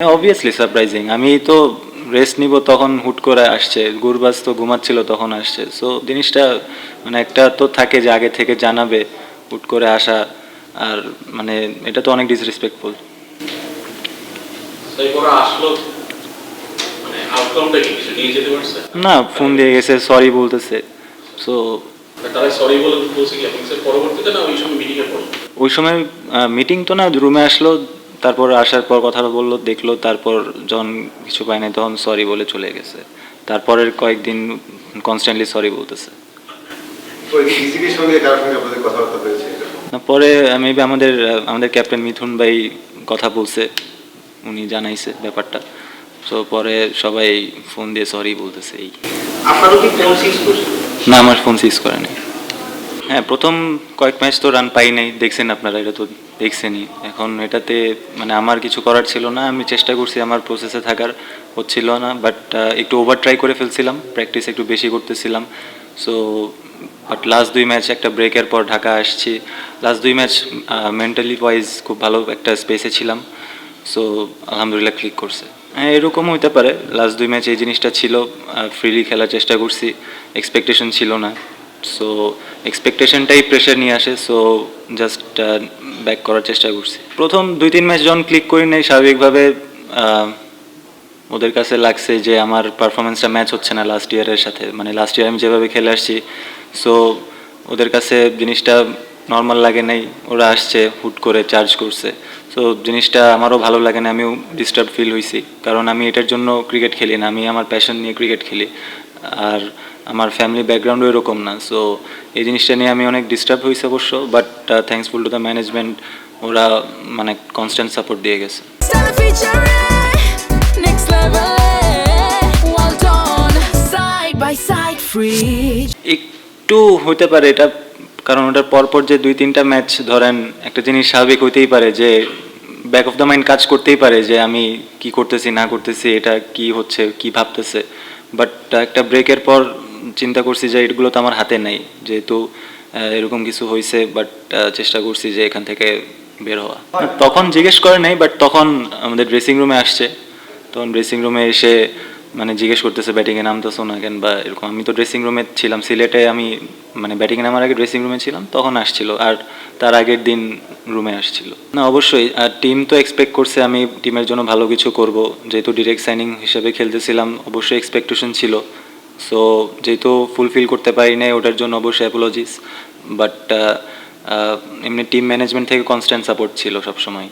Obviously surprising. আমি তো rest নিব তখন হুট করে আসছে। গুরবাজ তো ঘুমাচ্ছিল তখন আসছে। সো জিনিসটা মানে একটা তো থাকে যে আগে থেকে জানাবে, হুট করে আসা। আর মানে এটা তো অনেক ডিসরেসপেক্টফুল। এরপরে আসলো, মানে আউটকামটা কি কিছু নিয়ে যেতে পারছে? না, ফোন দিয়ে গেছে, সরি বলতেছে। সো তারা সরি বলে বলছে কি আপনি স্যার পরবর্তীতে না ওই সময় মিটিং এ পড়লো? ওই সময় মিটিং তো না, রুমে আসলো, তারপর আসার পর কথা বললো, দেখলো, তারপর যখন কিছু পায় নাই তখন সরি বলে চলে গেছে। তারপরের কয়েকদিন কনস্ট্যান্টলি সরি বলতেছে। বিসিবির সঙ্গে কারোর সঙ্গে আপনাদের কথাবার্তা হয়েছে? না, পরে মেবি আমাদের ক্যাপ্টেন মিথুন ভাই কথা বলছে, উনি জানাইছে ব্যাপারটা। সো পরে সবাই ফোন দিয়ে সরি বলতেছে এই। আপনারও কি ফোন সিক্স করছে? না, আমার ফোন সিজ করে নাই। হ্যাঁ, প্রথম কয়েক ম্যাচ তো রান পাই নাই, দেখছেন আপনারা, এটা তো দেখছেনই। এখন এটাতে মানে আমার কিছু করার ছিল না, আমি চেষ্টা করছি আমার প্রসেসে থাকার, হচ্ছিল না, বাট একটু ওভার ট্রাই করে ফেলছিলাম, প্র্যাকটিস একটু বেশি করতেছিলাম। সো বাট লাস্ট 2 ম্যাচ একটা ব্রেকের পর ঢাকা আসছি, লাস্ট 2 ম্যাচ মেন্টালি ওয়াইজ খুব ভালো একটা স্পেসে ছিলাম। সো আলহামদুলিল্লাহ ক্লিক করছে। হ্যাঁ, এরকম হইতে পারে, লাস্ট 2 ম্যাচ এই জিনিসটা ছিল, ফ্রিলি খেলার চেষ্টা করছি, এক্সপেকটেশন ছিল না। সো এক্সপেকটেশনটাই প্রেশার নিয়ে আসে। সো জাস্ট ব্যাক করার চেষ্টা করছি। প্রথম 2-3 ম্যাচ যখন ক্লিক করি নাই, স্বাভাবিকভাবে ওদের কাছে লাগছে যে আমার পারফরমেন্সটা ম্যাচ হচ্ছে না লাস্ট ইয়ারের সাথে, মানে লাস্ট ইয়ার আমি যেভাবে খেলে আসছি। সো ওদের কাছে জিনিসটা নর্মাল লাগে নাই, ওরা আসছে হুট করে চার্জ করছে। সো জিনিসটা আমারও ভালো লাগে না, আমিও ডিস্টার্ব ফিল হয়েছি, কারণ আমি এটার জন্য ক্রিকেট খেলি না, আমি আমার প্যাশন নিয়ে ক্রিকেট খেলি। আর আমার ফ্যামিলি ব্যাকগ্রাউন্ডও এরকম না। সো এই জিনিসটা নিয়ে আমি অনেক ডিস্টার্ব হয়েছি অবশ্য, but thankful to the management, ওরা মানে কনস্ট্যান্ট সাপোর্ট দিয়ে গেছে। একটু হইতে পারে এটা, কারণ ওটার পরপর যে 2-3টা ম্যাচ ধরেন, একটা জিনিস স্বাভাবিক হইতেই পারে যে ব্যাক অফ দ্য মাইন্ড কাজ করতেই পারে যে আমি কি করতেছি না করতেছি, এটা কি হচ্ছে, কি ভাবতেছে। বাট একটা ব্রেকের পর চিন্তা করছি যে এগুলো তো আমার হাতে নেই, যেহেতু এরকম কিছু হয়েছে, বাট চেষ্টা করছি যে এখান থেকে বের হওয়া। তখন জিজ্ঞেস করে নাই, বাট তখন আমাদের ড্রেসিং রুমে আসছে, তখন ড্রেসিং রুমে এসে মানে জিজ্ঞেস করতেছে ব্যাটিংয়ে নামতেছো না কেন বা এরকম। আমি তো ড্রেসিং রুমে ছিলাম সিলেটে, আমি মানে ব্যাটিংয়ে নামার আগে ড্রেসিং রুমে ছিলাম, তখন আসছিল, আর তার আগের দিন রুমে আসছিল। না অবশ্যই, আর টিম তো এক্সপেক্ট করছে আমি টিমের জন্য ভালো কিছু করব, যেহেতু ডিরেক্ট সাইনিং হিসেবে খেলতেছিলাম, অবশ্যই এক্সপেকটেশন ছিল। সো যেহেতু ফুলফিল করতে পারি নাই, ওটার জন্য অবশ্যই অ্যাপোলজিস। বাট এমনি টিম ম্যানেজমেন্ট থেকে কনস্ট্যান্ট সাপোর্ট ছিল সবসময়।